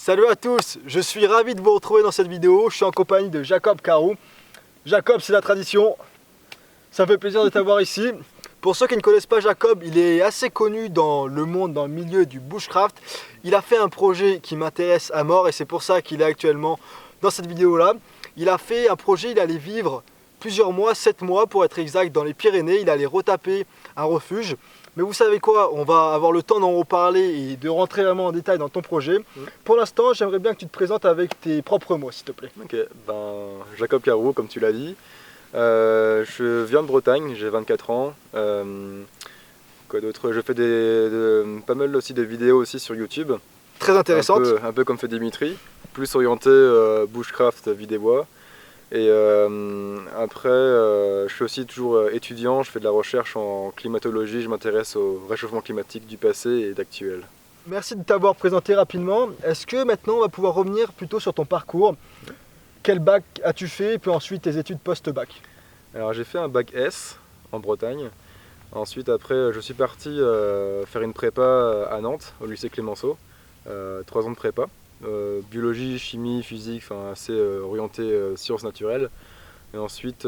Salut à tous, je suis ravi de vous retrouver dans cette vidéo. Je suis en compagnie de Jacob Carou. Jacob, c'est la tradition. Ça me fait plaisir de t'avoir ici. Pour ceux qui ne connaissent pas Jacob, il est assez connu dans le monde, dans le milieu du bushcraft. Il a fait un projet qui m'intéresse à mort et c'est pour ça qu'il est actuellement dans cette vidéo-là. Il a fait un projet, il allait vivre plusieurs mois, 7 mois pour être exact, dans les Pyrénées. Il allait retaper un refuge. Mais vous savez quoi, on va avoir le temps d'en reparler et de rentrer vraiment en détail dans ton projet. Pour l'instant, j'aimerais bien que tu te présentes avec tes propres mots, s'il te plaît. Ok, Jacob Carou, comme tu l'as dit. Je viens de Bretagne, j'ai 24 ans. Quoi d'autre? Je fais pas mal aussi de vidéos aussi sur YouTube. Très intéressante. Un peu comme fait Dimitri, plus orienté bushcraft, vidéo. Et après, je suis aussi toujours étudiant, je fais de la recherche en climatologie, je m'intéresse au réchauffement climatique du passé et d'actuel. Merci de t'avoir présenté rapidement. Est-ce que maintenant on va pouvoir revenir plutôt sur ton parcours? Quel bac as-tu fait et puis ensuite tes études post-bac? Alors j'ai fait un bac S en Bretagne. Ensuite après je suis parti faire une prépa à Nantes, au lycée Clémenceau. 3 ans de prépa. Biologie, chimie, physique, assez orienté sciences naturelles. Et ensuite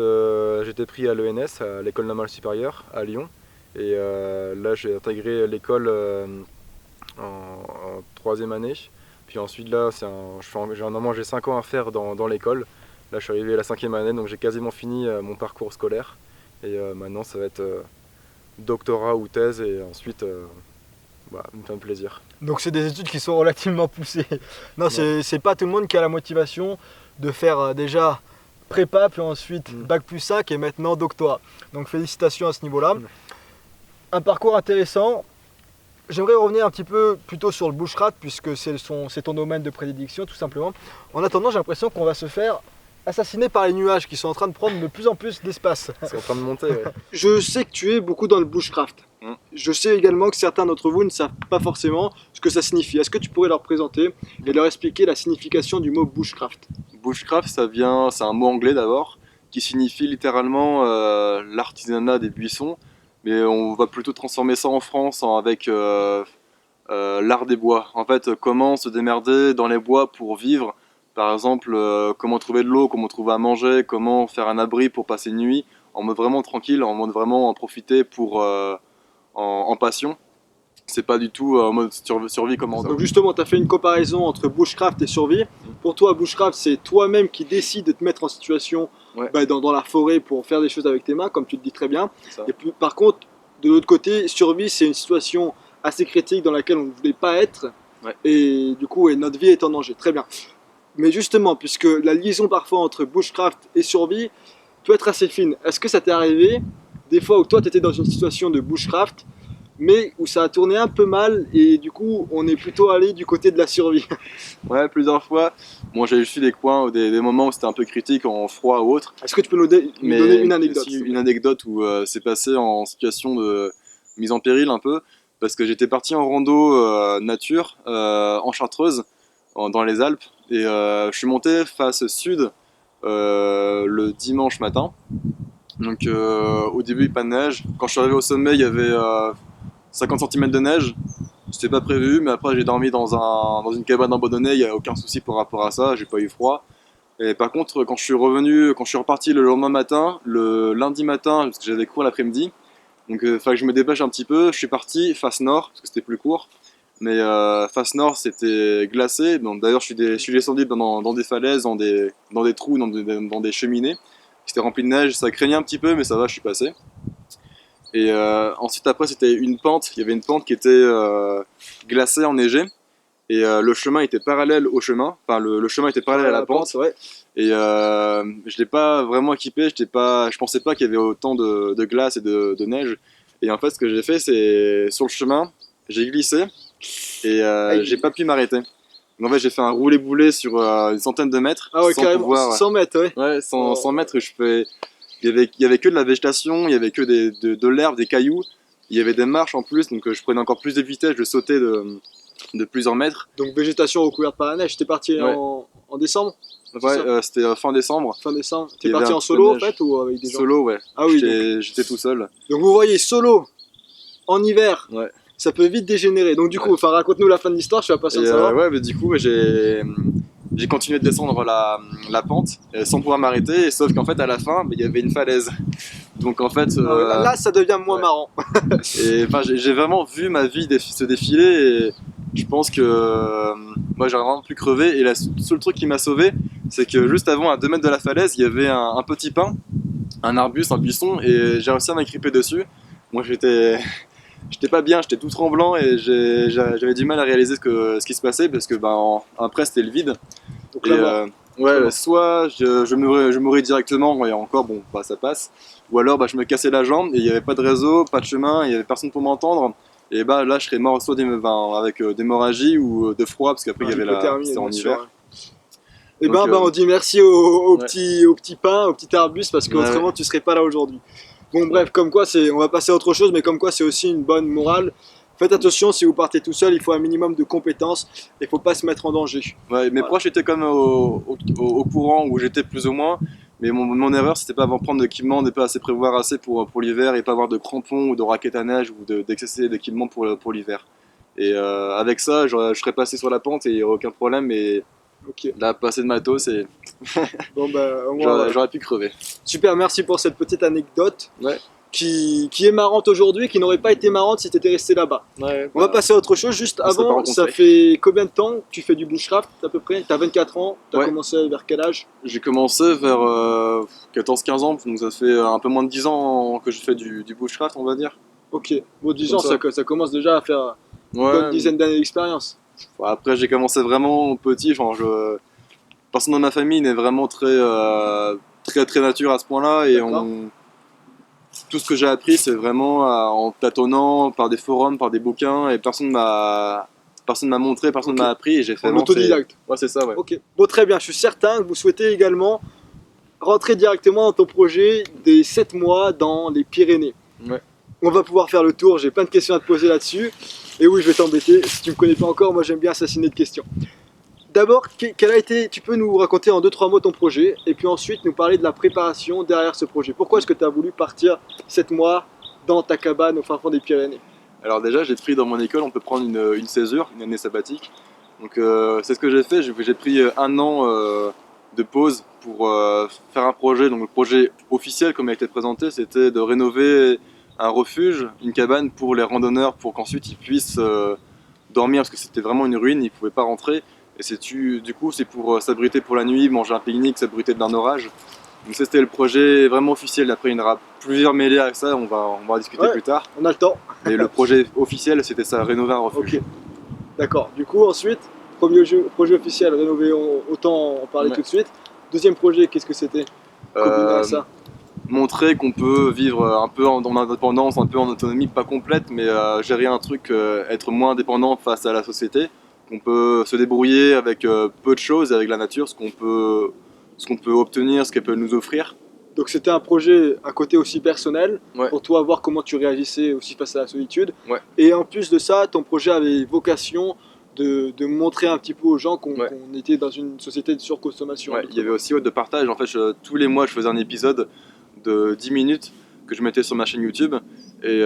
j'étais pris à l'ENS, à l'école normale supérieure à Lyon. Et là j'ai intégré l'école en 3e année. Puis ensuite là, normalement j'ai 5 ans à faire dans l'école. Là je suis arrivé à la 5e année, donc j'ai quasiment fini mon parcours scolaire. Et maintenant ça va être doctorat ou thèse et ensuite me fait un plaisir. Donc c'est des études qui sont relativement poussées. Non, c'est pas tout le monde qui a la motivation de faire déjà prépa, puis ensuite bac plus 5 et maintenant doctorat. Donc félicitations à ce niveau-là. Un parcours intéressant. J'aimerais revenir un petit peu plutôt sur le bushcraft puisque c'est ton domaine de prédilection tout simplement. En attendant, j'ai l'impression qu'on va se faire assassiner par les nuages qui sont en train de prendre de plus en plus d'espace. C'est en train de monter, ouais. Je sais que tu es beaucoup dans le bushcraft. Je sais également que certains d'entre vous ne savent pas forcément ce que ça signifie. Est-ce que tu pourrais leur présenter et leur expliquer la signification du mot bushcraft? Bushcraft, c'est un mot anglais d'abord, qui signifie littéralement l'artisanat des buissons. Mais on va plutôt transformer ça en France avec l'art des bois. En fait, comment se démerder dans les bois pour vivre. Par exemple, comment trouver de l'eau, comment trouver à manger, comment faire un abri pour passer une nuit, en mode vraiment tranquille, en mode vraiment en profiter pour, en passion. C'est pas du tout en mode survie commando. Donc justement, tu as fait une comparaison entre bushcraft et survie. Pour toi, bushcraft, c'est toi-même qui décides de te mettre en situation dans la forêt pour faire des choses avec tes mains, comme tu le dis très bien. Et puis, par contre, de l'autre côté, survie, c'est une situation assez critique dans laquelle on ne voulait pas être. Et du coup, notre vie est en danger. Très bien. Mais justement, puisque la liaison parfois entre bushcraft et survie peut être assez fine, est-ce que ça t'est arrivé des fois où toi, tu étais dans une situation de bushcraft mais où ça a tourné un peu mal et du coup on est plutôt allé du côté de la survie? Ouais, plusieurs fois. Moi j'ai juste eu des coins, des moments où c'était un peu critique, en froid ou autre. Est-ce que tu peux nous donner une anecdote? Une anecdote où c'est passé en situation de mise en péril un peu, parce que j'étais parti en rando nature en Chartreuse, dans les Alpes, et je suis monté face sud le dimanche matin. Donc au début pas de neige. Quand je suis arrivé au sommet il y avait 50 cm de neige, c'était pas prévu, mais après j'ai dormi dans une cabane abandonnée, il n'y a aucun souci par rapport à ça, j'ai pas eu froid. Et par contre, quand je suis reparti le lendemain matin, le lundi matin, parce que j'avais cours l'après-midi, donc il fallait que je me dépêche un petit peu, je suis parti face nord, parce que c'était plus court, mais face nord c'était glacé, donc d'ailleurs je suis descendu dans des falaises, dans des trous, dans des cheminées, qui étaient remplis de neige, ça craignait un petit peu, mais ça va, je suis passé. Et ensuite après c'était une pente, il y avait une pente qui était glacée, enneigée, et le chemin était parallèle au chemin, enfin le chemin était parallèle à la pente, et je l'ai pas vraiment équipé, je pensais pas qu'il y avait autant de glace et de neige, et en fait ce que j'ai fait c'est, sur le chemin, j'ai glissé, et j'ai pas pu m'arrêter. Donc en fait j'ai fait un roulé-boulé sur une centaine de mètres, ah ouais, sans carrément, pouvoir, 100 mètres, ouais. Ouais, 100 mètres, il y avait que de la végétation, il y avait que de l'herbe, des cailloux, il y avait des marches en plus, donc je prenais encore plus de vitesse, je sautais de plusieurs mètres. Donc végétation recouverte par la neige. T'es parti en décembre? Ouais, c'était fin décembre. Fin décembre. T'es parti en solo en fait ou avec des gens? Solo, ouais. Ah oui. J'étais tout seul. Donc vous voyez, solo, en hiver, ça peut vite dégénérer. Donc du coup, enfin, raconte-nous la fin de l'histoire, je suis impatient de savoir. Ouais, mais du coup, j'ai continué de descendre la pente sans pouvoir m'arrêter, sauf qu'en fait, à la fin, il y avait une falaise. Donc en fait, Ah ouais, là, ça devient moins ouais. marrant. Et enfin, j'ai vraiment vu ma vie se défiler et je pense que moi j'aurais vraiment pu crever. Et le seul truc qui m'a sauvé, c'est que juste avant, à 2 mètres de la falaise, il y avait un petit pin, un arbuste, un buisson, et j'ai réussi à m'agripper dessus. Moi j'étais pas bien, j'étais tout tremblant et j'avais du mal à réaliser ce qui se passait parce que après c'était le vide. Donc Et la mort. ouais, soit je mourais directement et encore bon, bah, ça passe. Ou alors bah, je me cassais la jambe et il n'y avait pas de réseau, pas de chemin, il n'y avait personne pour m'entendre. Et bah là je serais mort soit avec d'hémorragie ou de froid parce qu'après il y avait c'était en hiver. Ouais. Et Donc, on dit merci ouais. au petit pain, au petit arbuste, parce qu'autrement Ouais. tu serais pas là aujourd'hui. Bon bref, comme quoi on va passer à autre chose, mais comme quoi c'est aussi une bonne morale. Faites attention, si vous partez tout seul, il faut un minimum de compétences et il faut pas se mettre en danger. Ouais, mes Voilà. proches étaient quand même au courant où j'étais plus ou moins. Mais mon erreur, c'était pas avoir prendre d'équipement, de pas assez prévoir assez pour l'hiver et pas avoir de crampons ou de raquettes à neige ou d'excès d'équipement pour l'hiver. Et avec ça, je serais passé sur la pente et il n'y aurait aucun problème. Et Ok. là, passer de matos, et Bon bah au moins, voilà. j'aurais pu crever. Super, merci pour cette petite anecdote Ouais. qui est marrante aujourd'hui, qui n'aurait pas été marrante si tu étais resté là-bas. Ouais, On va passer à autre chose. Juste on serait pas avant, rencontrés. ça fait combien de temps que tu fais du bushcraft à peu près? T'as 24 ans, t'as Ouais. commencé vers quel âge? J'ai commencé vers 14-15 ans, donc ça fait un peu moins de 10 ans que je fais du bushcraft, on va dire. Ok, bon 10 Comme ans, ça. ça commence déjà à faire une bonne Ouais. dizaine d'années d'expérience. Après, j'ai commencé vraiment petit. Personne dans ma famille n'est vraiment très nature à ce point-là. Et D'accord. tout ce que j'ai appris, c'est vraiment en tâtonnant par des forums, par des bouquins. Et personne m'a montré, personne Ok. m'a appris. Et j'ai fait En vraiment. autodidacte. Ouais, c'est ça, ouais. Ok, bon très bien, je suis certain que vous souhaitez également rentrer directement dans ton projet des 7 mois dans les Pyrénées. Ouais. On va pouvoir faire le tour, j'ai plein de questions à te poser là-dessus. Et oui, je vais t'embêter, si tu me connais pas encore, moi j'aime bien assassiner de questions. D'abord, tu peux nous raconter en 2-3 mots ton projet, et puis ensuite nous parler de la préparation derrière ce projet. Pourquoi est-ce que tu as voulu partir 7 mois dans ta cabane au fin fond des Pyrénées? Alors, déjà, j'ai pris dans mon école, on peut prendre une césure, une année sabbatique. Donc, c'est ce que j'ai fait. J'ai pris 1 an de pause pour faire un projet. Donc, le projet officiel, comme il a été présenté, c'était de rénover un refuge, une cabane pour les randonneurs, pour qu'ensuite ils puissent dormir, parce que c'était vraiment une ruine, ils ne pouvaient pas rentrer. Et du coup, c'est pour s'abriter pour la nuit, manger un pique-nique, s'abriter d'un orage. Donc ça, c'était le projet vraiment officiel. Après, il y en aura plusieurs mêlés à ça, on va en discuter Ouais. plus tard. On a le temps. Mais le projet officiel, c'était ça, rénover un refuge. Ok, d'accord. Du coup, ensuite, projet officiel, rénové, autant en parler Ouais. tout de suite. Deuxième projet, qu'est-ce que c'était combiné à ça? Montrer qu'on peut vivre un peu en indépendance, un peu en autonomie, pas complète, mais gérer un truc, être moins dépendant face à la société. Qu'on peut se débrouiller avec peu de choses, avec la nature, ce qu'on peut obtenir, ce qu'elle peut nous offrir. Donc c'était un projet à côté aussi personnel, Ouais. pour toi voir comment tu réagissais aussi face à la solitude. Ouais. Et en plus de ça, ton projet avait vocation de montrer un petit peu aux gens qu'on était dans une société de surconsommation. Ouais, il y avait aussi de partage. En fait, tous les mois, je faisais un épisode de 10 minutes que je mettais sur ma chaîne YouTube. Et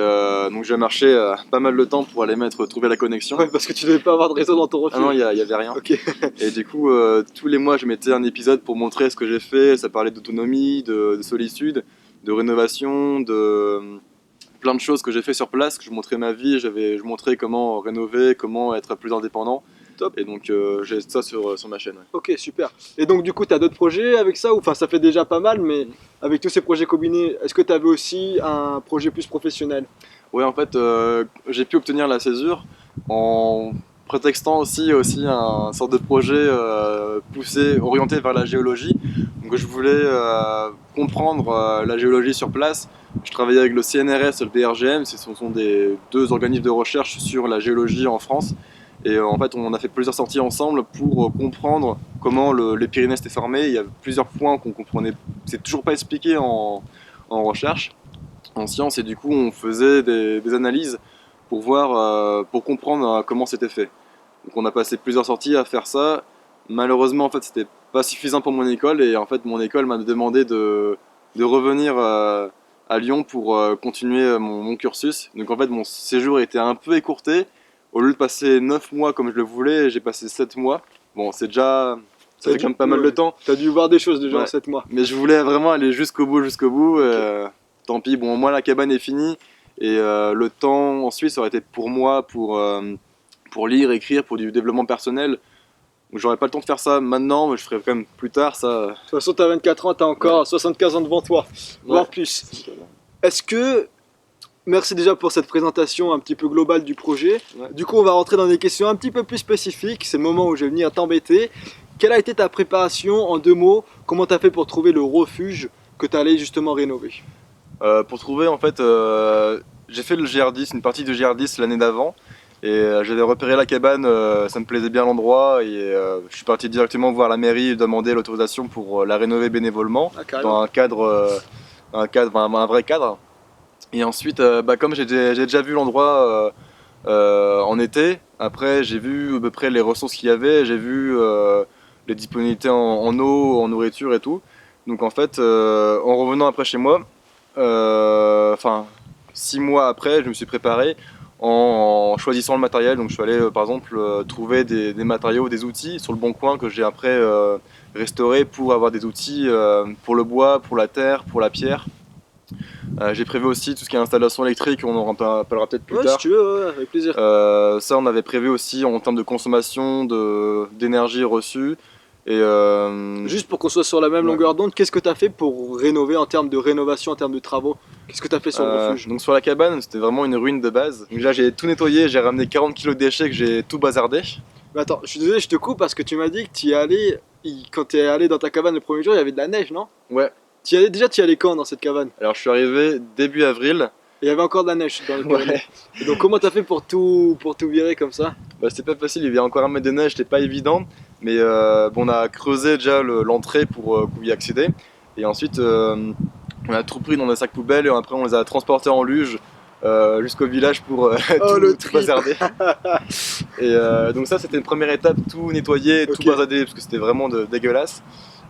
donc j'ai marché pas mal de temps pour aller trouver la connexion. Ouais, parce que tu devais pas avoir de réseau dans ton refuge. Ah non, il y avait rien. Ok. Et du coup, tous les mois, je mettais un épisode pour montrer ce que j'ai fait. Ça parlait d'autonomie, de solitude, de rénovation, de plein de choses que j'ai fait sur place. Que je montrais ma vie, je montrais comment rénover, comment être plus indépendant. Top. Et donc j'ai ça sur ma chaîne. Ouais. Ok, super. Et donc du coup, tu as d'autres projets avec ça? Enfin, ça fait déjà pas mal, mais avec tous ces projets combinés, est-ce que tu avais aussi un projet plus professionnel? Ouais, en fait, j'ai pu obtenir la césure en prétextant aussi un sorte de projet poussé, orienté vers la géologie. Donc je voulais comprendre la géologie sur place. Je travaillais avec le CNRS et le DRGM, ce sont deux organismes de recherche sur la géologie en France. Et en fait, on a fait plusieurs sorties ensemble pour comprendre comment les Pyrénées étaient formées. Il y a plusieurs points qu'on comprenait, c'est toujours pas expliqué en recherche, en science, et du coup, on faisait des analyses pour voir, pour comprendre comment c'était fait. Donc, on a passé plusieurs sorties à faire ça. Malheureusement, en fait, c'était pas suffisant pour mon école, et en fait, mon école m'a demandé de revenir à Lyon pour continuer mon cursus. Donc en fait, mon séjour était un peu écourté. Au lieu de passer 9 mois comme je le voulais, j'ai passé 7 mois. Bon, c'est déjà... Ça fait quand même pas mal de temps. T'as dû voir des choses déjà en Ouais. 7 mois. Mais je voulais vraiment aller jusqu'au bout, Ok. tant pis, bon, moi la cabane est finie. Et le temps ensuite, ça aurait été pour moi, pour lire, écrire, pour du développement personnel. Donc j'aurais pas le temps de faire ça maintenant, mais je ferai quand même plus tard ça. De toute façon, t'as 24 ans, t'as encore 75 ans devant toi, voire plus. Est-ce que... Merci déjà pour cette présentation un petit peu globale du projet. Ouais. Du coup, on va rentrer dans des questions un petit peu plus spécifiques. C'est le moment où je vais venir t'embêter. Quelle a été ta préparation en 2 mots? Comment t'as fait pour trouver le refuge que t'allais justement rénover? Pour trouver, en fait, j'ai fait le GR10, une partie du GR10 l'année d'avant. Et j'avais repéré la cabane, ça me plaisait bien l'endroit. Et je suis parti directement voir la mairie demander l'autorisation pour la rénover bénévolement, Ah, carrément. dans un vrai cadre. Et ensuite, comme j'ai déjà vu l'endroit en été, après j'ai vu à peu près les ressources qu'il y avait, j'ai vu les disponibilités en eau, en nourriture et tout. Donc en fait, en revenant après chez moi, enfin 6 mois après, je me suis préparé en choisissant le matériel. Donc je suis allé par exemple trouver des matériaux, des outils sur le bon coin que j'ai après restauré pour avoir des outils pour le bois, pour la terre, pour la pierre. J'ai prévu aussi tout ce qui est installation électrique, on en parlera peut-être plus Ouais, si tard. tu veux, ouais, avec plaisir. Ça, on avait prévu aussi en termes de consommation d'énergie reçue. Et Juste pour qu'on soit sur la même ouais. longueur d'onde, qu'est-ce que t'as fait pour rénover en termes de rénovation, en termes de travaux? Qu'est-ce que t'as fait sur le refuge? donc sur la cabane, c'était vraiment une ruine de base. Donc là, j'ai tout nettoyé, j'ai ramené 40 kilos de déchets que j'ai tout bazardé. Mais attends, je suis désolé, je te coupe parce que tu m'as dit que tu y allais, quand tu es allé dans ta cabane le premier jour, il y avait de la neige, non? Ouais, Déjà, tu y allais quand dans cette cabane? alors je suis arrivé début avril. Et il y avait encore de la neige dans le cabane. Ouais, Et donc, comment t'as fait pour tout virer comme ça? bah, c'était pas facile, il y avait encore un mètre de neige, c'était pas évident. Mais bon, on a creusé déjà l'entrée pour y accéder. Et ensuite, on a tout pris dans des sacs poubelles et après on les a transportés en luge jusqu'au village pour Oh, le tout trip. bazarder. Et donc ça c'était une première étape, tout nettoyer, Ok. tout bazarder parce que c'était vraiment dégueulasse.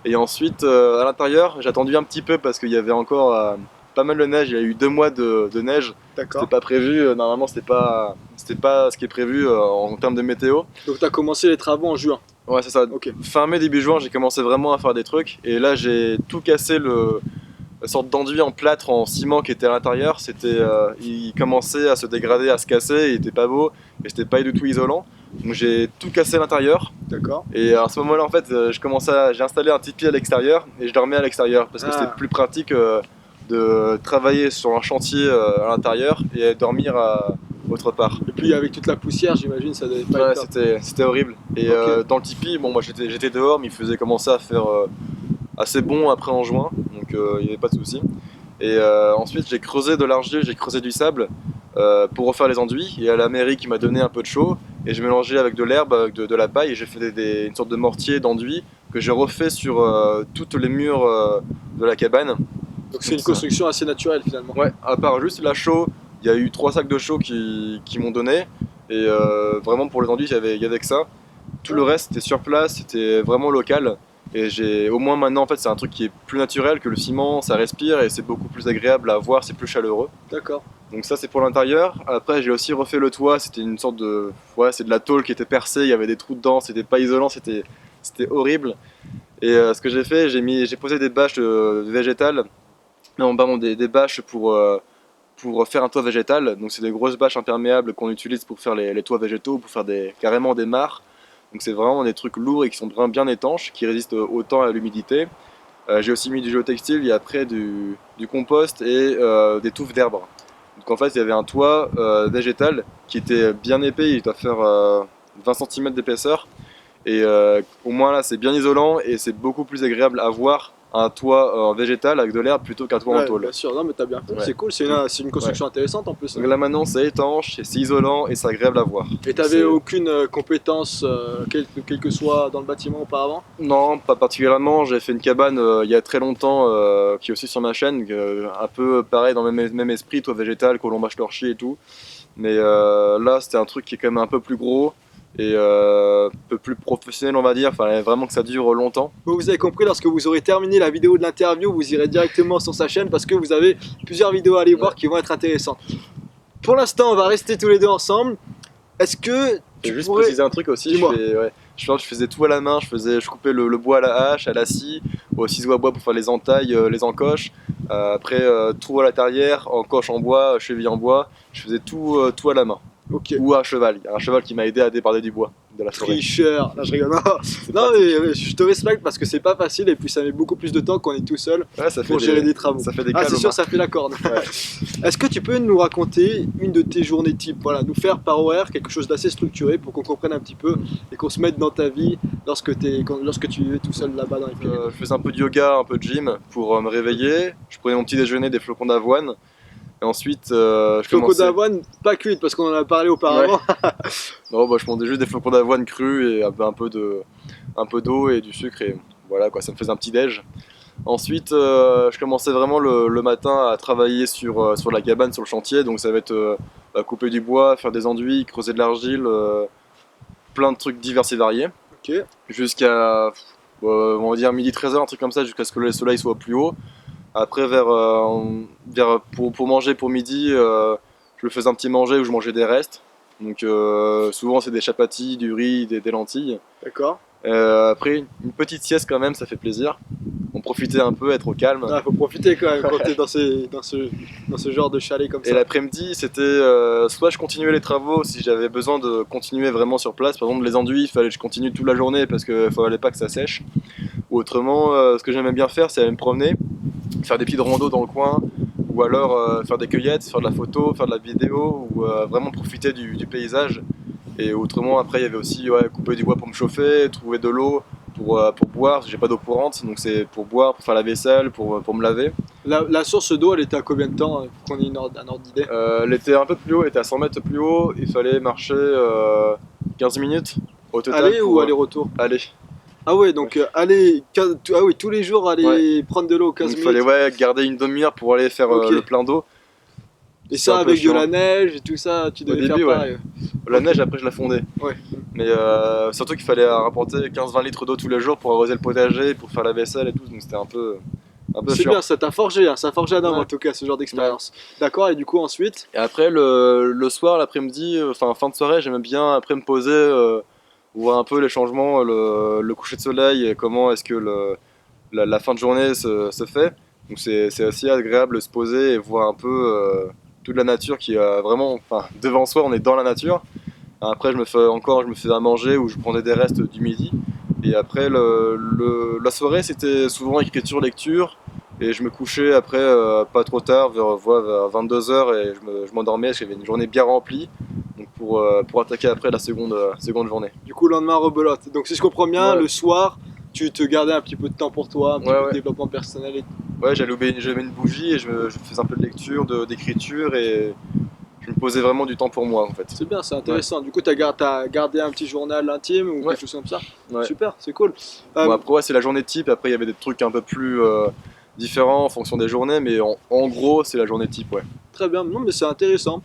Et ensuite à l'intérieur j'ai attendu un petit peu parce qu'il y avait encore pas mal de neige, il y a eu 2 mois de neige. D'accord. C'était pas prévu, normalement c'était pas ce qui est prévu en termes de météo. Donc, t'as commencé les travaux en juin. Ouais, c'est ça. Ok. Fin mai, début juin, j'ai commencé vraiment à faire des trucs. Et là, j'ai tout cassé la sorte d'enduit en plâtre, en ciment qui était à l'intérieur. Il commençait à se dégrader, à se casser. Il était pas beau et c'était pas du tout isolant. Donc j'ai tout cassé à l'intérieur. D'accord. Et à ce moment-là, en fait, j'ai installé un tipi à l'extérieur et je dormais à l'extérieur parce que Ah. c'était plus pratique de travailler sur un chantier à l'intérieur et dormir autre part. Et puis, avec toute la poussière, j'imagine, ça devait pas Ouais, être top. c'était horrible. Et Ok. dans le tipi, bon, moi j'étais dehors, mais il faisait commencer à faire assez bon après en juin, donc il n'y avait pas de souci. Et ensuite, j'ai creusé de l'argile, j'ai creusé du sable pour refaire les enduits. Il y a la mairie qui m'a donné un peu de chaux et j'ai mélangé avec de l'herbe, avec de la paille et j'ai fait une sorte de mortier d'enduit que j'ai refait sur toutes les murs de la cabane. Donc, c'est une ça. construction assez naturelle finalement. Ouais, à part juste la chaux, il y a eu 3 sacs de chaux qui m'ont donné. Et vraiment pour les enduits, il y avait que ça. Tout le reste c'était sur place, c'était vraiment local. Et au moins maintenant en fait c'est un truc qui est plus naturel que le ciment, ça respire et c'est beaucoup plus agréable à voir, c'est plus chaleureux. D'accord. Donc ça c'est pour l'intérieur. Après j'ai aussi refait le toit, c'était une sorte de... Ouais, c'est de la tôle qui était percée, il y avait des trous dedans, c'était pas isolant, c'était horrible. Et ce que j'ai fait, j'ai posé des bâches végétales, non pardon, des bâches pour faire un toit végétal. Donc c'est des grosses bâches imperméables qu'on utilise pour faire les toits végétaux, pour faire carrément des mares. Donc c'est vraiment des trucs lourds et qui sont vraiment bien étanches, qui résistent au temps et à l'humidité. J'ai aussi mis du géotextile, il y a après du compost et des touffes d'herbe. Donc en fait il y avait un toit végétal qui était bien épais, il doit faire 20 cm d'épaisseur. Et au moins là c'est bien isolant et c'est beaucoup plus agréable à voir un toit végétal avec de l'herbe plutôt qu'un toit en Ouais, tôle. bien sûr, non mais t'as bien fait, Ouais. c'est cool, c'est une construction intéressante en plus. Donc là maintenant c'est étanche, c'est isolant et c'est agréable à voir. Et t'avais C'est- aucune compétence, quelle que soit, dans le bâtiment auparavant? Non, pas particulièrement. J'ai fait une cabane il y a très longtemps qui est aussi sur ma chaîne, un peu pareil dans le même esprit, toit végétal, colombache torchis et tout. Mais là c'était un truc qui est quand même un peu plus gros et un peu plus professionnel, on va dire. Enfin, vraiment que ça dure longtemps. Bon, vous avez compris, lorsque vous aurez terminé la vidéo de l'interview, vous irez directement sur sa chaîne parce que vous avez plusieurs vidéos à aller voir qui vont être intéressantes. Pour l'instant, on va rester tous les deux ensemble. Est-ce que Je tu vais juste pourrais... préciser un truc aussi. Dis-moi. Je faisais tout à la main. Je coupais le bois à la hache, à la scie, au ciseau à bois pour faire les entailles, les encoches. Après, trou à la tarière, encoche en bois, cheville en bois. Je faisais tout à la main. Ok. Ou à cheval. Il y a un cheval qui m'a aidé à débarder du bois de la forêt. Tricheur, là je rigole. Non, mais je te respecte parce que c'est pas facile et puis ça met beaucoup plus de temps qu'on est tout seul Ouais, ça fait pour gérer des travaux. Ça fait des Ah, cales c'est aux sûr, mains. ça fait la corde. Ouais. Est-ce que tu peux nous raconter une de tes journées type? Voilà, nous faire par horaire quelque chose d'assez structuré pour qu'on comprenne un petit peu et qu'on se mette dans ta vie lorsque tu es tout seul là-bas dans les Pyrénées. Je faisais un peu de yoga, un peu de gym pour me réveiller. Je prenais mon petit déjeuner, des flocons d'avoine. Et ensuite, je Flocons commençais. d'avoine, pas cuite parce qu'on en a parlé auparavant. Non, bah, je mangeais juste des flocons d'avoine crus et un peu d'eau et du sucre. Et voilà, quoi, ça me faisait un petit déj. Ensuite, je commençais vraiment le matin à travailler sur la cabane, sur le chantier. Donc ça va être couper du bois, faire des enduits, creuser de l'argile, plein de trucs divers et variés. Ok. Jusqu'à, on va dire, midi 13h, un truc comme ça, jusqu'à ce que le soleil soit au plus haut. Après, pour manger pour midi, je me faisais un petit manger où je mangeais des restes. Donc souvent c'est des chapatis, du riz, des lentilles. D'accord. Après, une petite sieste quand même, ça fait plaisir. On profitait un peu, être au calme. Il faut profiter quand même quand tu es dans ce genre de chalet comme Et ça. l'après-midi, c'était soit je continuais les travaux si j'avais besoin de continuer vraiment sur place. Par exemple, les enduits, il fallait que je continue toute la journée parce qu'il ne fallait pas que ça sèche. Ou autrement, ce que j'aimais bien faire, c'est aller me promener, faire des petites randos dans le coin, ou alors faire des cueillettes, faire de la photo, faire de la vidéo, ou vraiment profiter du paysage. Et autrement, après, il y avait aussi couper du bois pour me chauffer, trouver de l'eau pour boire, parce que j'ai pas d'eau courante, donc c'est pour boire, pour faire la vaisselle, pour me laver. La source d'eau, elle était à combien de temps pour qu'on ait un ordre d'idée? Elle était un peu plus haut, elle était à 100 mètres plus haut, il fallait marcher 15 minutes au total. Aller ou aller-retour? Aller. Ah ouais, donc aller, ah oui, tous les jours aller prendre de l'eau 15 Donc, il minutes. fallait garder une demi-heure pour aller faire Ok. le plein d'eau. Et C'est ça un peu avec de chiant. la neige et tout ça, tu devais début, faire ouais. pareil. La neige, après, je la fondais. Ouais. Mais surtout qu'il fallait rapporter 15-20 litres d'eau tous les jours pour arroser le potager, pour faire la vaisselle et tout. Donc c'était un peu C'est chiant. bien, ça t'a forgé, hein, ça a forgé un homme Ouais. en tout cas, ce genre d'expérience. D'accord, et du coup ensuite, Et après, le soir, l'après-midi, enfin fin de soirée, j'aimais bien après me poser, voir un peu les changements, le coucher de soleil et comment est-ce que la fin de journée se fait. Donc c'est assez agréable de se poser et voir un peu toute la nature qui a vraiment, enfin devant soi, on est dans la nature. Après, je me faisais à manger ou je prenais des restes du midi. Et après, la soirée, c'était souvent écriture, lecture. Et je me couchais après, pas trop tard, vers 22h, et je m'endormais parce qu'il y avait une journée bien remplie. Donc pour attaquer après la seconde journée. du coup le lendemain rebelote. Donc si je comprends bien, Ouais. le soir, tu te gardais un petit peu de temps pour toi, un petit peu de Ouais. développement personnel et Ouais, j'allumais une bougie et je faisais un peu de lecture, d'écriture, et je me posais vraiment du temps pour moi en fait. c'est bien, c'est intéressant. Du coup, t'as gardé un petit journal intime ou Ouais. quelque chose comme ça? Ouais. Super, c'est cool. Bon, après, ouais, c'est la journée type. Après, il y avait des trucs un peu plus différents en fonction des journées, mais en gros, c'est la journée type, ouais. Très bien, non mais c'est intéressant.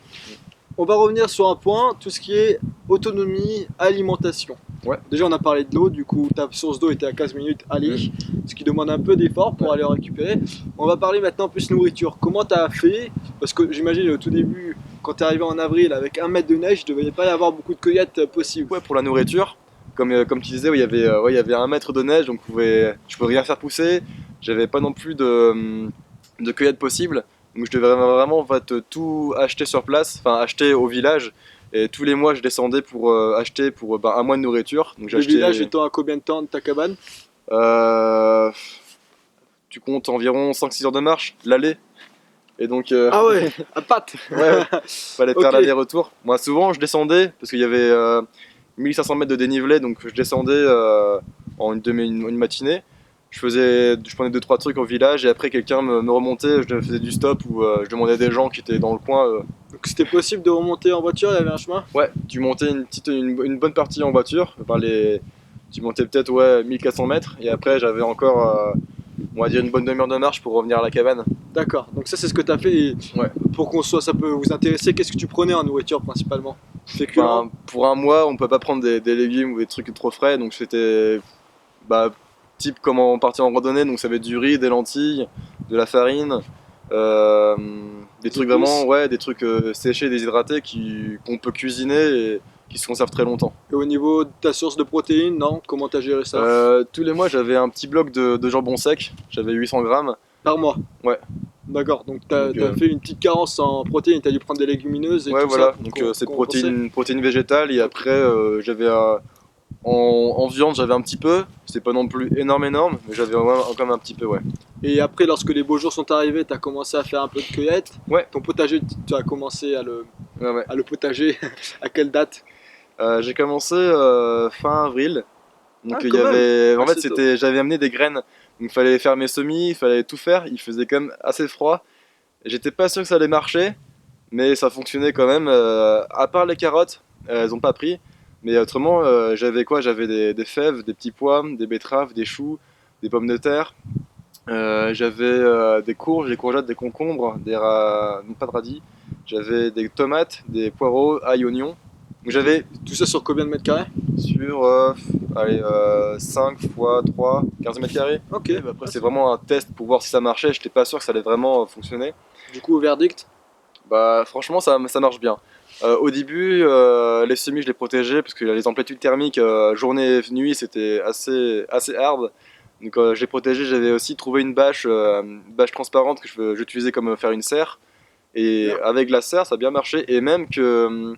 On va revenir sur un point, tout ce qui est autonomie, alimentation. Ouais. Déjà on a parlé de l'eau, du coup ta source d'eau était à 15 minutes aller, ce qui demande un peu d'effort pour aller en récupérer. On va parler maintenant plus nourriture. Comment tu as fait? Parce que j'imagine au tout début, quand tu es arrivé en avril avec 1 mètre de neige, il ne devait pas y avoir beaucoup de cueillettes possibles. Ouais, pour la nourriture, comme tu disais, il y avait 1 mètre de neige, donc je pouvais rien faire pousser. J'avais pas non plus de cueillette possible. Donc je devais vraiment en fait, tout acheter sur place, enfin acheter au village. Et tous les mois, je descendais pour acheter pour 1 mois de nourriture. Donc Le village étant à combien de temps de ta cabane? Tu comptes environ 5-6 heures de marche, l'aller. Et donc, Ah ouais, à pattes. ouais, fallait faire Ok. l'aller-retour. Moi, souvent, je descendais parce qu'il y avait 1500 mètres de dénivelé, donc je descendais en une matinée. Je prenais 2-3 trucs au village et après quelqu'un me remontait, je faisais du stop ou je demandais à des gens qui étaient dans le coin. Donc c'était possible de remonter en voiture, il y avait un chemin? Ouais, tu montais une bonne partie en voiture. Tu montais peut-être 1400 mètres et après j'avais encore, on va dire, une bonne demi-heure de marche pour revenir à la cabane. D'accord, donc ça c'est ce que tu as fait. Et Ouais. pour ça peut vous intéresser, qu'est-ce que tu prenais en nourriture principalement? Féculent. Enfin, pour un mois, on peut pas prendre des légumes ou des trucs trop frais, donc c'était bah, type comment partir en randonnée, donc ça va être du riz, des lentilles, de la farine, euh, des trucs vraiment, épices. ouais, des trucs séchés, déshydratés qu'on peut cuisiner et qui se conservent très longtemps. Et au niveau de ta source de protéines, non? Comment t'as géré ça? Tous les mois, j'avais un petit bloc de jambon sec, j'avais 800 grammes. Par mois? Ouais. D'accord, donc t'as Donc, fait une petite carence en protéines, t'as dû prendre des légumineuses et ouais, tout voilà, ça? donc pour c'est compenser. protéines végétales et après j'avais en viande j'avais un petit peu, c'est pas non plus énorme, mais j'avais quand même un petit peu, ouais. Et après, lorsque les beaux jours sont arrivés, t'as commencé à faire un peu de cueillette. Ouais. Ton potager, tu as commencé Ouais, ouais. à le potager à quelle date? J'ai commencé fin avril, donc Ah, il quand y même. avait, en Ah, fait c'est top. j'avais amené des graines, donc il fallait faire mes semis, il fallait tout faire, il faisait quand même assez froid, et j'étais pas sûr que ça allait marcher, mais ça fonctionnait quand même, à part les carottes, elles ont pas pris, mais autrement j'avais quoi? J'avais des fèves, des petits pois, des betteraves, des choux, des pommes de terre. J'avais des courges, des courgettes, des concombres, non, pas de radis. J'avais des tomates, des poireaux, ail, oignons. Donc j'avais Tout ça sur combien de mètres carrés? sur 5 fois 3, 15 mètres carrés. Ok. Et après c'est vraiment un test pour voir si ça marchait. J'étais pas sûr que ça allait vraiment fonctionner. Du coup, au verdict? Bah franchement ça marche bien. Au début, les semis je les protégeais parce que les amplitudes thermiques journée et nuit c'était assez hard. Donc je les protégeais, j'avais aussi trouvé une bâche transparente que j'utilisais comme faire une serre. Et Bien. avec la serre ça a bien marché. Et même que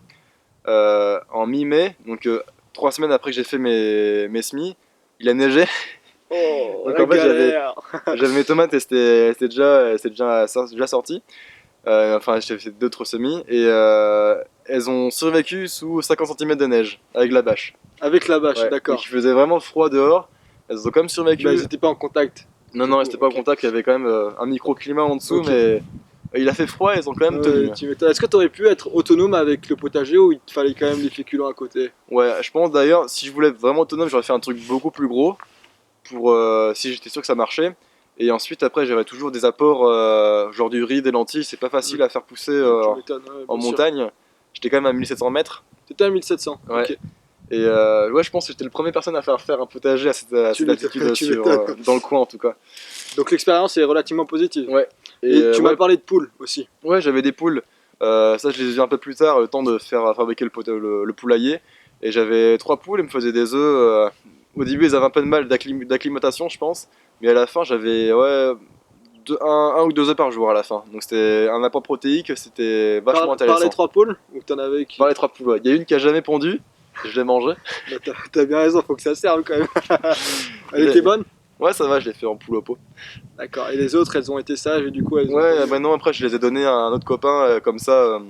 en mi-mai, donc 3 semaines après que j'ai fait mes semis, il a neigé. Oh, Donc la en fait galère. j'avais mes tomates et c'était déjà sorti. Enfin, j'ai fait d'autres semis et elles ont survécu sous 50 cm de neige avec la bâche. Avec la bâche, Ouais. Donc d'accord. il faisait vraiment froid dehors. Elles ont quand même survécu. Bah, ils étaient pas en contact. Non, Du non, coup, elles n'étaient pas ok. en contact. Il y avait quand même un microclimat en dessous, Ok. mais il a fait froid et elles ont quand même tenu. Tu m'étonnes. Est-ce que tu aurais pu être autonome avec le potager ou il te fallait quand même les féculents à côté? Ouais, je pense d'ailleurs, si je voulais être vraiment autonome, j'aurais fait un truc beaucoup plus gros pour si j'étais sûr que ça marchait. Et ensuite, après, j'avais toujours des apports, genre du riz, des lentilles. C'est pas facile à faire pousser Tu m'étonnes, ouais, en bien sûr. montagne. J'étais quand même à 1700 mètres. T'étais à 1700. Ouais. Ok. Et ouais, je pense que j'étais le premier personne à faire un potager à Tu cette altitude m'étonnes, tu m'étonnes. dans le coin en tout cas. Donc l'expérience est relativement positive. Ouais. Et tu ouais, m'as parlé de poules aussi. ouais, j'avais des poules. Ça, je les ai eu un peu plus tard, le temps de faire fabriquer le poulailler. Et j'avais 3 poules, elles me faisaient des œufs. Au début, elles avaient un peu de mal d'acclimatation, je pense. Mais à la fin, j'avais ouais, un ou 2 œufs par jour à la fin. Donc c'était un apport protéique, c'était vachement Par intéressant. les 3 poules ou t'en avais qui. Par les 3 poules, ouais. Il y a une qui a jamais pondu, je l'ai mangée. Bah, t'as bien raison, faut que ça serve quand même. Elle Les- était bonne? Ouais, ça va, je l'ai fait en poule au pot. D'accord. Et les autres, elles ont été sages et du coup, elles ont. Ouais, maintenant après, je les ai donnés à un autre copain, comme ça.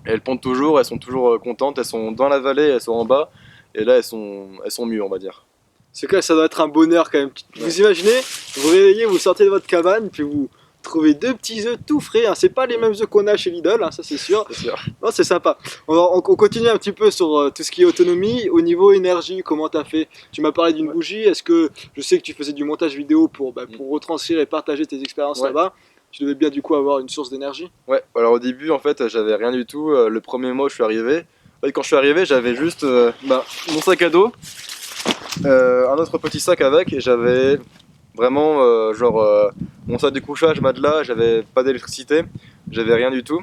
Elles pondent toujours, elles sont toujours contentes, elles sont dans la vallée, elles sont en bas. Et là, elles sont mieux, on va dire. C'est quoi, ça doit être un bonheur quand même. Vous imaginez, vous réveillez, vous sortez de votre cabane, puis vous trouvez 2 petits œufs tout frais. Hein. C'est pas les mêmes œufs qu'on a chez Lidl, hein, ça c'est sûr. C'est sûr. Non, c'est sympa. On continue un petit peu sur tout ce qui est autonomie. Au niveau énergie, comment t'as fait? Tu m'as parlé d'une Ouais. bougie. Est-ce que je sais que tu faisais du montage vidéo pour retranscrire et partager tes expériences Ouais. là-bas? Tu devais bien du coup avoir une source d'énergie. Ouais, alors au début, en fait, j'avais rien du tout. Le premier mois où je suis arrivé, en fait, quand je suis arrivé, j'avais juste mon sac à dos, un autre petit sac avec, et j'avais vraiment mon sac de couchage, matelas, j'avais pas d'électricité, j'avais rien du tout.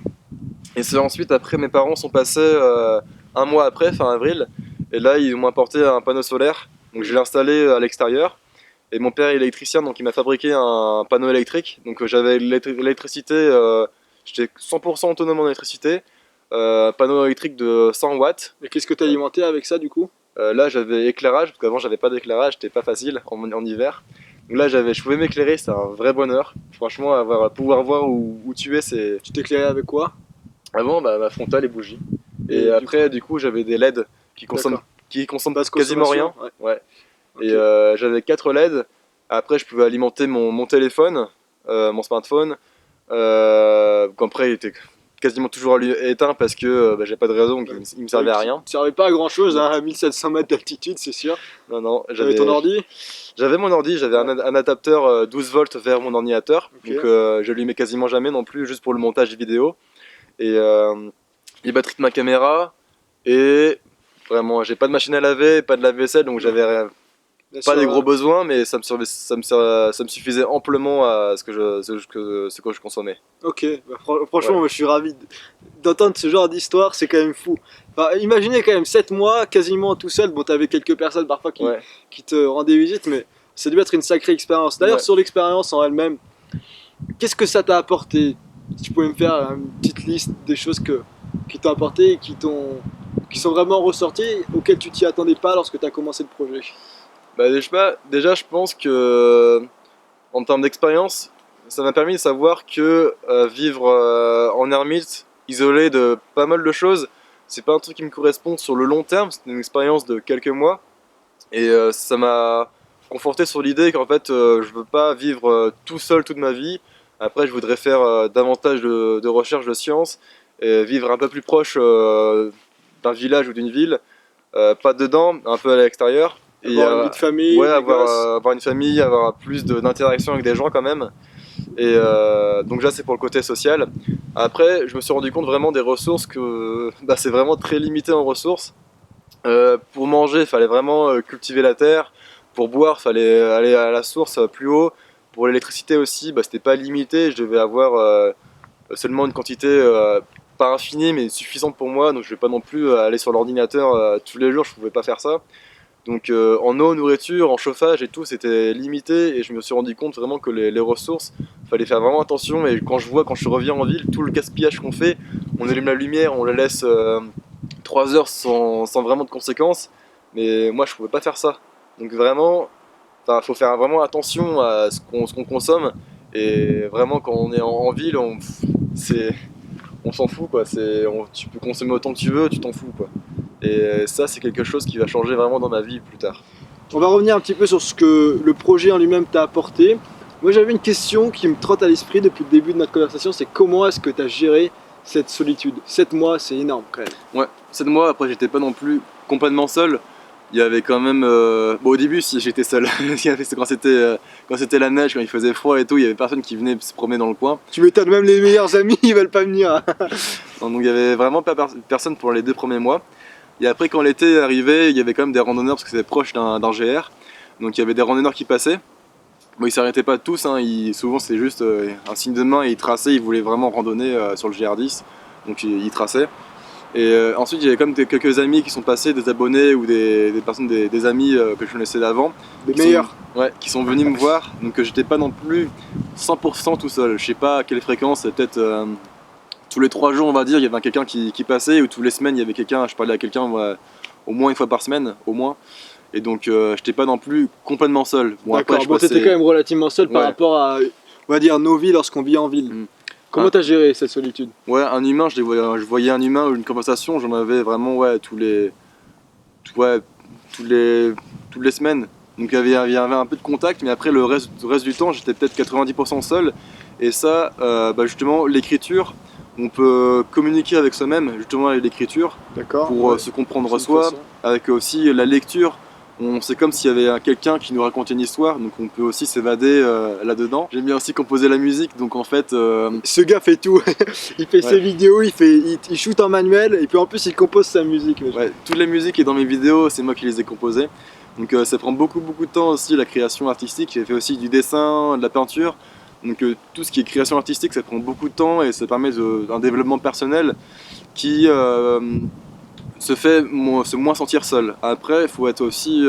Et c'est ensuite, après, mes parents sont passés un mois après, fin avril, et là, ils m'ont apporté un panneau solaire, donc je l'ai installé à l'extérieur. Et mon père est électricien, donc il m'a fabriqué un panneau électrique. Donc j'avais l'électricité, j'étais 100% autonome en électricité. Panneau électrique de 100 watts. Et qu'est-ce que t'as alimenté avec ça du coup? Là j'avais éclairage, parce qu'avant j'avais pas d'éclairage, c'était pas facile en hiver. Donc là je pouvais m'éclairer, c'est un vrai bonheur. Franchement, pouvoir voir où tu es, c'est. Tu t'éclairais avec quoi? Avant, ma frontale et bougie. Et Et du après, du coup, j'avais des LED qui consomment, D'accord. qui consomment Basse quasiment rien. consommation, Ouais. Ok. Et j'avais 4 LED. Après, je pouvais alimenter mon téléphone, mon smartphone. Après, il était quasiment toujours éteint parce que j'ai pas de raison, donc il me servait à rien. Tu servais pas à grand chose hein, à 1700 mètres d'altitude, c'est sûr. Non, non, T'avais ton ordi? j'avais mon ordi, j'avais un adapteur 12 volts vers mon ordinateur. Ok. Donc je lui mets quasiment jamais non plus, juste pour le montage vidéo. Et les batteries de ma caméra. Et vraiment, j'ai pas de machine à laver, pas de lave-vaisselle, donc j'avais Bien pas sûr, des gros besoins, mais ça me suffisait amplement à ce que je consommais. Ok, bah, franchement, Ouais. moi, je suis ravi d'entendre ce genre d'histoire, c'est quand même fou. Enfin, imaginez quand même 7 mois, quasiment tout seul. Bon, t'avais quelques personnes parfois Ouais. qui te rendaient visite, mais ça devait être une sacrée expérience. D'ailleurs, Ouais. sur l'expérience en elle-même, qu'est-ce que ça t'a apporté? Si tu pouvais me faire une petite liste des choses qui t'ont apporté et qui sont vraiment ressorties, auxquelles tu t'y attendais pas lorsque tu as commencé le projet. Bah, déjà, je pense que en termes d'expérience, ça m'a permis de savoir que vivre en ermite, isolé de pas mal de choses, c'est pas un truc qui me correspond sur le long terme, c'était une expérience de quelques mois. Et ça m'a conforté sur l'idée qu'en fait, je veux pas vivre tout seul toute ma vie. Après, je voudrais faire davantage de recherche de sciences et vivre un peu plus proche d'un village ou d'une ville, pas dedans, un peu à l'extérieur. Et Avoir une vie de famille, ouais, des gosses. avoir une famille, avoir plus d'interaction avec des gens quand même. Et donc là, c'est pour le côté social. Après, je me suis rendu compte vraiment des ressources que bah, c'est vraiment très limité en ressources. Pour manger, il fallait vraiment cultiver la terre. Pour boire, il fallait aller à la source plus haut. Pour l'électricité aussi, bah, c'était pas limité. Je devais avoir seulement une quantité pas infinie, mais suffisante pour moi. Donc je vais pas non plus aller sur l'ordinateur tous les jours. Je pouvais pas faire ça. Donc en eau, nourriture, en chauffage et tout, c'était limité. Et je me suis rendu compte vraiment que les ressources, fallait faire vraiment attention. Et quand je reviens en ville, tout le gaspillage qu'on fait, on allume la lumière, on la laisse 3 heures sans vraiment de conséquences, mais moi je pouvais pas faire ça. Donc vraiment, il faut faire vraiment attention à ce qu'on consomme, et vraiment quand on est en ville, on s'en fout quoi. Tu peux consommer autant que tu veux, tu t'en fous quoi. Et ça c'est quelque chose qui va changer vraiment dans ma vie plus tard. On va revenir un petit peu sur ce que le projet en lui-même t'a apporté. Moi, j'avais une question qui me trotte à l'esprit depuis le début de notre conversation, c'est comment est-ce que tu as géré cette solitude? 7 mois, c'est énorme quand même. Ouais, 7 mois après j'étais pas non plus complètement seul. Il y avait quand même. Bon, au début, si j'étais seul, quand c'était la neige, quand il faisait froid et tout, il y avait personne qui venait se promener dans le coin. Tu m'étonnes, même les meilleurs amis, ils veulent pas venir. Donc il y avait vraiment pas personne pour les 2 premiers mois. Et après, quand l'été arrivait, il y avait quand même des randonneurs parce que c'était proche d'un GR. Donc il y avait des randonneurs qui passaient. Bon, ils s'arrêtaient pas tous, hein, souvent c'était juste un signe de main et ils traçaient, ils voulaient vraiment randonner sur le GR10. Donc ils traçaient. Et ensuite, il y avait comme quelques amis qui sont passés, des abonnés ou des personnes, des amis que je connaissais d'avant. Les meilleurs. Ouais, qui sont venus me voir. Donc j'étais pas non plus 100% tout seul. Je sais pas à quelle fréquence, peut-être tous les 3 jours, on va dire, il y avait quelqu'un qui passait, ou tous les semaines, il y avait quelqu'un, je parlais à quelqu'un au moins une fois par semaine, au moins. Et donc j'étais pas non plus complètement seul. Bon, D'accord, après, bon, t'étais quand même relativement seul par Ouais. rapport à, on va dire, nos vies lorsqu'on vit en ville. Mm. Comment Ah. t'as géré cette solitude? Ouais, un humain, je voyais un humain ou une conversation, j'en avais vraiment ouais, ouais, toutes les semaines. Donc il y avait un peu de contact, mais après le reste du temps, j'étais peut-être 90% seul. Et ça, bah, justement, l'écriture, on peut communiquer avec soi-même, justement avec l'écriture, D'accord. pour Ouais. se comprendre C'est une soi, façon. avec aussi la lecture. C'est comme s'il y avait quelqu'un qui nous racontait une histoire, donc on peut aussi s'évader là-dedans. J'aime bien aussi composer la musique, donc en fait... Ce gars fait tout. Il fait ses vidéos, il shoot en manuel et puis en plus il compose sa musique. Ouais, toutes les musiques qui sont dans mes vidéos, c'est moi qui les ai composées. Donc ça prend beaucoup de temps aussi, la création artistique. J'ai fait aussi du dessin, de la peinture. Donc tout ce qui est création artistique, ça prend beaucoup de temps et ça permet un développement personnel qui se moins sentir seul. Après, il faut être aussi,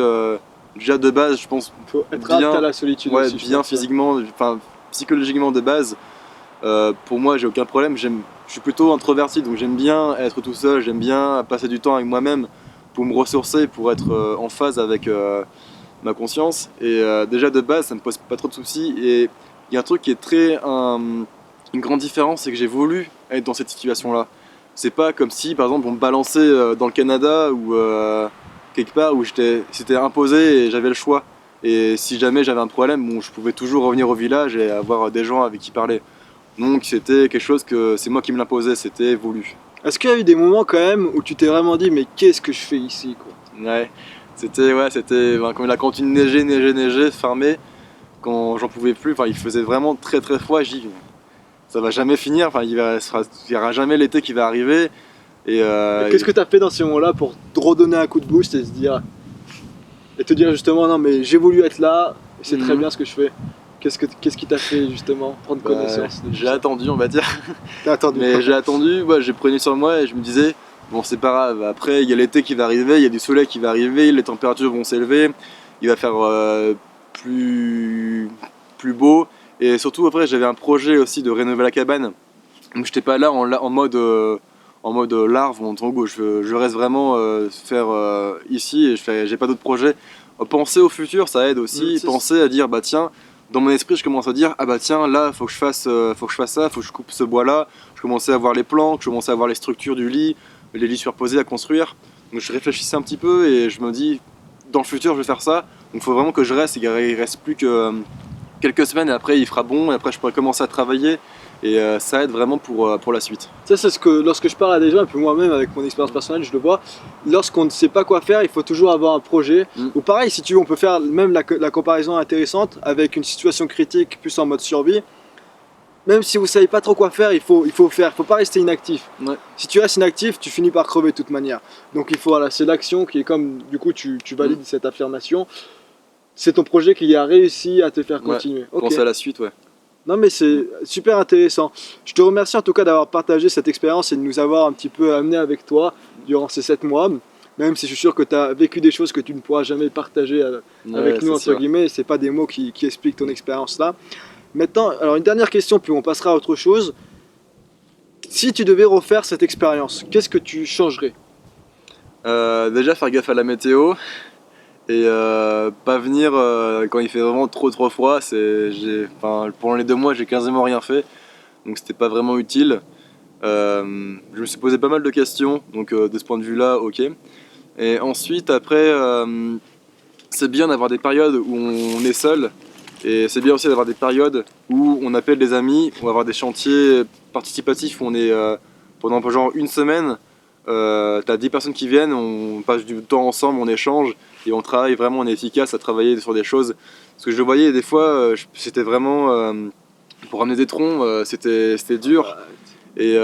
déjà de base, je pense, Faut être bien, apte à la solitude ouais, aussi. je bien pense. physiquement, enfin psychologiquement de base. Pour moi, j'ai aucun problème. Je suis plutôt introverti, donc j'aime bien être tout seul, j'aime bien passer du temps avec moi-même pour me ressourcer, pour être en phase avec ma conscience. Et déjà de base, ça me pose pas trop de soucis. Et il y a un truc qui est une grande différence, c'est que j'ai voulu être dans cette situation-là. C'est pas comme si, par exemple, on me balançait dans le Canada ou quelque part où c'était imposé et j'avais le choix. Et si jamais j'avais un problème, bon, je pouvais toujours revenir au village et avoir des gens avec qui parler. Donc c'était quelque chose que c'est moi qui me l'imposais, c'était voulu. Est-ce qu'il y a eu des moments quand même où tu t'es vraiment dit mais qu'est-ce que je fais ici quoi? Ouais, c'était quand il a continué de neiger, fermé, quand j'en pouvais plus, enfin il faisait vraiment très très froid, j'ai dit ça va jamais finir, enfin il y aura jamais l'été qui va arriver. Et, Qu'est-ce que tu as fait dans ces moments-là pour te redonner un coup de boost et te dire justement non mais j'ai voulu être là, c'est très bien ce que je fais. Qu'est-ce qui t'a fait justement prendre connaissance de tout j'ai ça? attendu, on va dire. T'as attendu. Mais j'ai attendu, ouais, j'ai pris sur moi et je me disais, bon, c'est pas grave. Après, il y a l'été qui va arriver, il y a du soleil qui va arriver, les températures vont s'élever, il va faire plus beau. Et surtout, après, j'avais un projet aussi de rénover la cabane. Donc, j'étais pas là en mode larve, en gros, je reste vraiment faire ici et j'ai pas d'autres projets. Penser au futur, ça aide aussi. Penser à dire, bah tiens, dans mon esprit, je commence à dire, ah bah tiens, là, faut que je fasse ça, faut que je coupe ce bois-là. Je commençais à voir les plans, je commençais à voir les structures du lit, les lits superposés à construire. Donc je réfléchissais un petit peu et je me dis, dans le futur, je vais faire ça. Donc il faut vraiment que je reste. Il reste plus que quelques semaines et après, il fera bon et après, je pourrai commencer à travailler. Et ça aide vraiment pour la suite. Ça, c'est ce que lorsque je parle à des gens, et puis moi-même avec mon expérience personnelle, je le vois. Lorsqu'on ne sait pas quoi faire, il faut toujours avoir un projet. Ou pareil, si tu veux, on peut faire même la comparaison intéressante avec une situation critique plus en mode survie. Même si vous savez pas trop quoi faire, il faut faire. Il faut pas rester inactif. Ouais. Si tu restes inactif, tu finis par crever de toute manière. Donc il faut, voilà, c'est l'action qui est comme, du coup, tu valides cette affirmation. C'est ton projet qui a réussi à te faire continuer. Ouais, penser à la suite, ouais. Non mais c'est super intéressant. Je te remercie en tout cas d'avoir partagé cette expérience et de nous avoir un petit peu amené avec toi durant ces 7 mois. Même si je suis sûr que tu as vécu des choses que tu ne pourras jamais partager avec nous, entre guillemets. C'est pas des mots qui expliquent ton expérience là. Maintenant, alors une dernière question puis on passera à autre chose. Si tu devais refaire cette expérience, qu'est-ce que tu changerais? Déjà faire gaffe à la météo. Et pas venir quand il fait vraiment trop froid. Pendant les 2 mois, j'ai quasiment rien fait, donc c'était pas vraiment utile. Je me suis posé pas mal de questions, donc de ce point de vue-là, ok. Et ensuite, après, c'est bien d'avoir des périodes où on est seul, et c'est bien aussi d'avoir des périodes où on appelle des amis, on va avoir des chantiers participatifs où on est pendant genre une semaine. T'as 10 personnes qui viennent, on passe du temps ensemble, on échange et on travaille vraiment, on est efficace à travailler sur des choses. Parce que je voyais des fois, c'était vraiment pour ramener des troncs, c'était dur et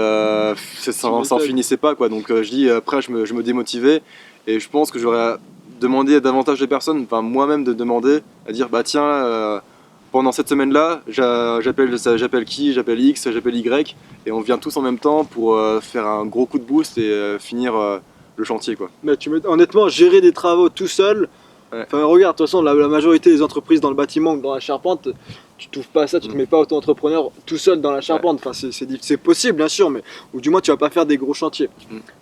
ça en finissait pas quoi. Donc je dis après je me démotivais et je pense que j'aurais demandé à davantage de personnes, enfin moi-même de demander à dire bah tiens pendant cette semaine-là, j'appelle qui, j'appelle X, j'appelle Y, et on vient tous en même temps pour faire un gros coup de boost et finir le chantier, quoi. Mais honnêtement, gérer des travaux tout seul, enfin regarde, de toute façon, la majorité des entreprises dans le bâtiment ou dans la charpente, tu t'ouvres pas à ça, tu te mets pas auto-entrepreneur tout seul dans la charpente. Enfin, c'est possible, bien sûr, mais ou du moins tu vas pas faire des gros chantiers.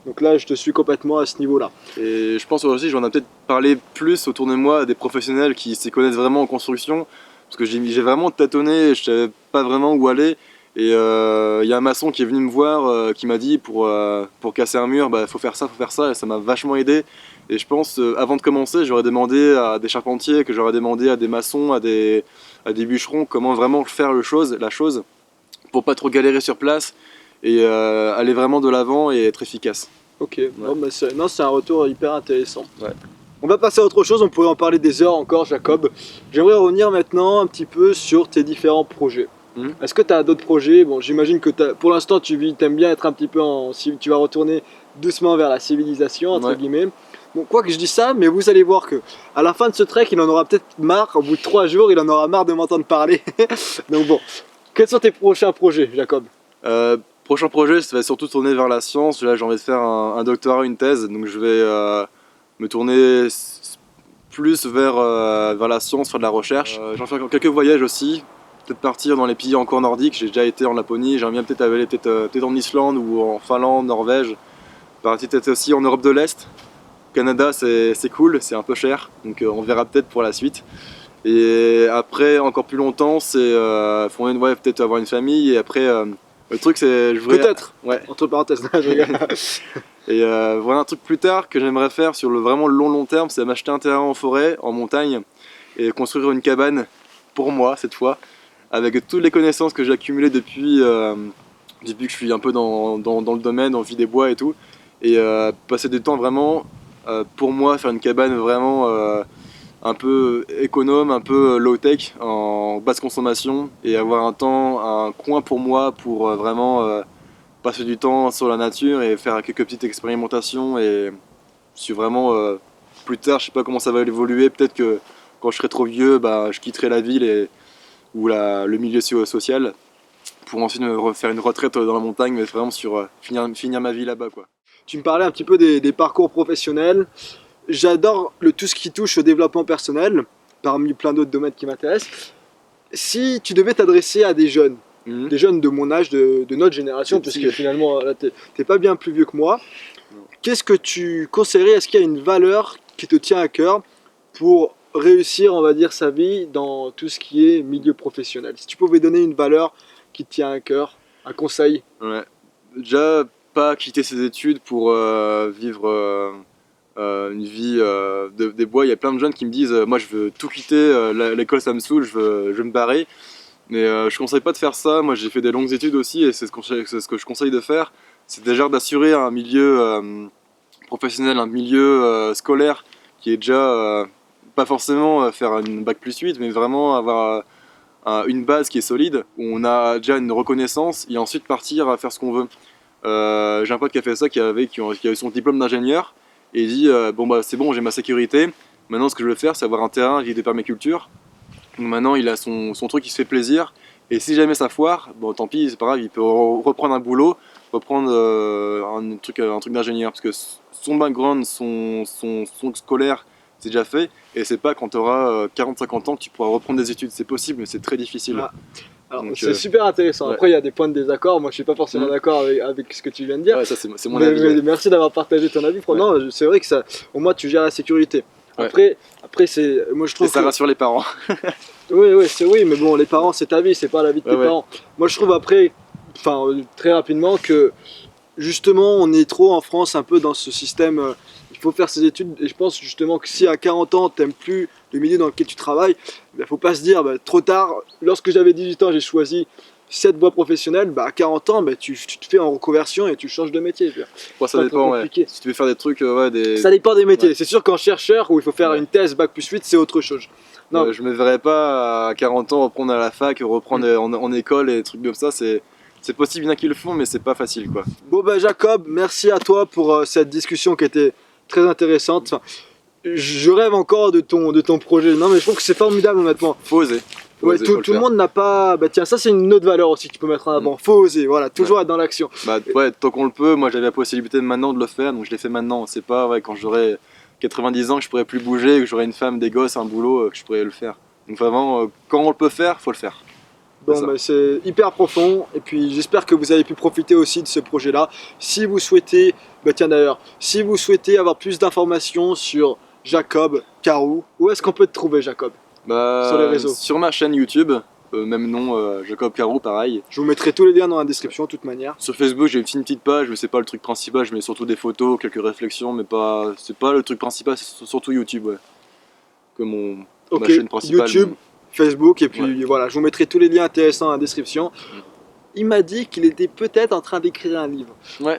Donc là, je te suis complètement à ce niveau-là. Et je pense aussi, j'en ai peut-être parlé plus autour de moi à des professionnels qui s'y connaissent vraiment en construction. Parce que j'ai vraiment tâtonné, je savais pas vraiment où aller. Et il y a un maçon qui est venu me voir, qui m'a dit pour casser un mur, bah, faut faire ça, et ça m'a vachement aidé. Et je pense, avant de commencer, j'aurais demandé à des charpentiers, que j'aurais demandé à des maçons, à des bûcherons, comment vraiment faire la chose, pour pas trop galérer sur place et aller vraiment de l'avant et être efficace. Ok, bon, bah c'est un retour hyper intéressant. On va passer à autre chose, on pourrait en parler des heures encore, Jacob. J'aimerais revenir maintenant un petit peu sur tes différents projets. Est-ce que tu as d'autres projets? Bon, j'imagine que pour l'instant tu aimes bien être un petit peu tu vas retourner doucement vers la civilisation, entre guillemets. Bon, quoi que je dis ça, mais vous allez voir que à la fin de ce trek, il en aura peut-être marre, au bout de 3 jours, il en aura marre de m'entendre parler. Donc bon, quels sont tes prochains projets, Jacob? Prochain projet, ça va surtout tourner vers la science. Là, j'ai envie de faire un doctorat, une thèse, donc je vais me tourner plus vers la science, faire de la recherche. J'en fais quelques voyages aussi, peut-être partir dans les pays encore nordiques. J'ai déjà été en Laponie, j'aimerais bien peut-être aller peut-être en Islande ou en Finlande, Norvège. Partir peut-être aussi en Europe de l'Est. Canada, c'est cool, c'est un peu cher, donc on verra peut-être pour la suite. Et après, encore plus longtemps, c'est peut-être avoir une famille. Et après, le truc, c'est peut-être, entre parenthèses, je rigole. Et voilà un truc plus tard que j'aimerais faire sur le vraiment long terme, c'est m'acheter un terrain en forêt, en montagne, et construire une cabane pour moi cette fois, avec toutes les connaissances que j'ai accumulées depuis que je suis un peu dans le domaine, en vie des bois et tout, et passer du temps vraiment pour moi, faire une cabane vraiment un peu économe, un peu low-tech, en basse consommation, et avoir un coin pour moi pour vraiment passer du temps sur la nature et faire quelques petites expérimentations. Et je suis vraiment plus tard, je sais pas comment ça va évoluer. Peut-être que quand je serai trop vieux, bah, je quitterai la ville ou le milieu social pour ensuite me refaire une retraite dans la montagne, mais vraiment sur finir ma vie là-bas, quoi. Tu me parlais un petit peu des parcours professionnels. J'adore tout ce qui touche au développement personnel, parmi plein d'autres domaines qui m'intéressent. Si tu devais t'adresser à des jeunes de mon âge, de notre génération, parce que finalement, là, t'es pas bien plus vieux que moi, qu'est-ce que tu conseillerais? Est-ce qu'il y a une valeur qui te tient à cœur pour réussir, on va dire, sa vie dans tout ce qui est milieu professionnel? Si tu pouvais donner une valeur qui te tient à cœur, un conseil. Ouais. Déjà, pas quitter ses études pour vivre une vie des bois. Il y a plein de jeunes qui me disent moi je veux tout quitter, l'école ça me saoule, je veux me barrer. Mais je conseille pas de faire ça. Moi j'ai fait des longues études aussi et c'est ce que je conseille de faire. C'est déjà d'assurer un milieu professionnel, un milieu scolaire qui est déjà pas forcément faire une bac+8, mais vraiment avoir une base qui est solide, où on a déjà une reconnaissance et ensuite partir à faire ce qu'on veut. J'ai un pote qui a fait ça, qui a eu son diplôme d'ingénieur et il dit bon bah c'est bon, j'ai ma sécurité, maintenant ce que je veux faire c'est avoir un terrain avec des permaculture. Donc maintenant il a son truc, il se fait plaisir et si jamais ça foire, bon tant pis, c'est pas grave, il peut reprendre un boulot, reprendre un truc d'ingénieur, parce que son background, son scolaire c'est déjà fait, et c'est pas quand tu auras 40-50 ans que tu pourras reprendre des études. C'est possible, mais c'est très difficile. Ah. Alors c'est super intéressant. Ouais. Après il y a des points de désaccord, moi je suis pas forcément d'accord avec ce que tu viens de dire. Ouais, ça c'est mon avis. Mais merci d'avoir partagé ton avis. Ouais. Non, c'est vrai que ça, au moins tu gères la sécurité. Ouais. Après c'est, moi je trouve. Et ça rassure les parents. oui, mais bon, les parents c'est ta vie, c'est pas la vie de tes parents. Moi je trouve après, enfin très rapidement que justement on est trop en France un peu dans ce système. Il faut faire ses études, et je pense justement que si à 40 ans t'aimes plus le milieu dans lequel tu travailles, il ne faut pas se dire trop tard. Lorsque j'avais 18 ans, j'ai choisi cette voie professionnelle, à 40 ans tu te fais en reconversion et tu changes de métier. Ouais, ça dépend, si tu veux faire des trucs, ça dépend des métiers. C'est sûr qu'en chercheur où il faut faire une thèse bac+8, c'est autre chose. Non, je me verrais pas à 40 ans reprendre à la fac, reprendre en école et des trucs comme ça. C'est possible, il y en a qui le font, mais c'est pas facile, quoi. Bon Jacob, merci à toi pour cette discussion qui était très intéressante. Je rêve encore de ton projet. Non mais je trouve que c'est formidable honnêtement. Faut oser. Ouais, tout le monde n'a pas. Tiens, ça c'est une autre valeur aussi que tu peux mettre en avant. Faut oser, voilà, toujours être dans l'action. Tant qu'on le peut. Moi j'avais la possibilité maintenant de le faire, donc je l'ai fait maintenant. C'est pas quand j'aurai 90 ans que je pourrai plus bouger, que j'aurai une femme, des gosses, un boulot, que je pourrai le faire. Donc vraiment, quand on le peut faire, faut le faire. Bon, c'est hyper profond et puis j'espère que vous avez pu profiter aussi de ce projet là. Si vous souhaitez, si vous souhaitez avoir plus d'informations sur Jacob Carou, où est-ce qu'on peut te trouver, Jacob? Sur les réseaux? Sur ma chaîne YouTube, même nom, Jacob Carou, pareil. Je vous mettrai tous les liens dans la description de toute manière. Sur Facebook j'ai une petite page, mais c'est pas le truc principal, je mets surtout des photos, quelques réflexions, mais c'est pas le truc principal, c'est surtout YouTube, que ma chaîne principale. YouTube, Facebook, et puis voilà, je vous mettrai tous les liens intéressants dans la description. Il m'a dit qu'il était peut-être en train d'écrire un livre. Ouais.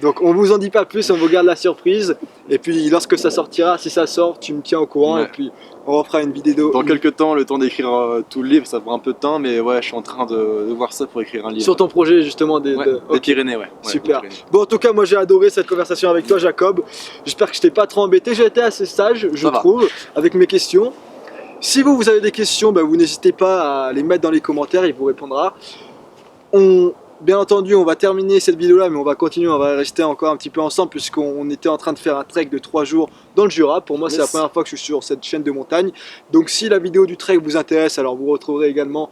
Donc on vous en dit pas plus, on vous garde la surprise. Et puis lorsque ça sortira, si ça sort, tu me tiens au courant et puis on refera une vidéo. Dans quelques temps, le temps d'écrire tout le livre, ça prend un peu de temps, mais je suis en train de voir ça pour écrire un livre. Sur ton projet justement des Pyrénées, Super. Bon, en tout cas, moi j'ai adoré cette conversation avec toi, Jacob. J'espère que je t'ai pas trop embêté. J'ai été assez sage, je trouve, avec mes questions. Si vous avez des questions, vous n'hésitez pas à les mettre dans les commentaires, il vous répondra. Bien entendu, on va terminer cette vidéo là, mais on va continuer, on va rester encore un petit peu ensemble puisqu'on était en train de faire un trek de 3 jours dans le Jura. Pour moi, c'est la première fois que je suis sur cette chaîne de montagne. Donc si la vidéo du trek vous intéresse, alors vous retrouverez également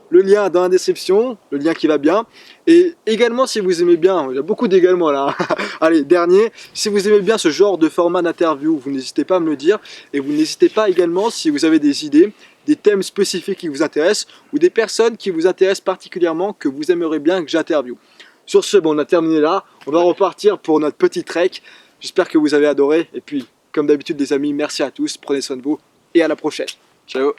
le lien dans la description, le lien qui va bien. Et également, si vous aimez bien, il y a beaucoup d'également là. Allez, dernier, si vous aimez bien ce genre de format d'interview, vous n'hésitez pas à me le dire. Et vous n'hésitez pas également, si vous avez des idées, des thèmes spécifiques qui vous intéressent ou des personnes qui vous intéressent particulièrement que vous aimeriez bien que j'interviewe. Sur ce, on a terminé là. On va repartir pour notre petit trek. J'espère que vous avez adoré. Et puis, comme d'habitude, les amis, merci à tous. Prenez soin de vous et à la prochaine. Ciao.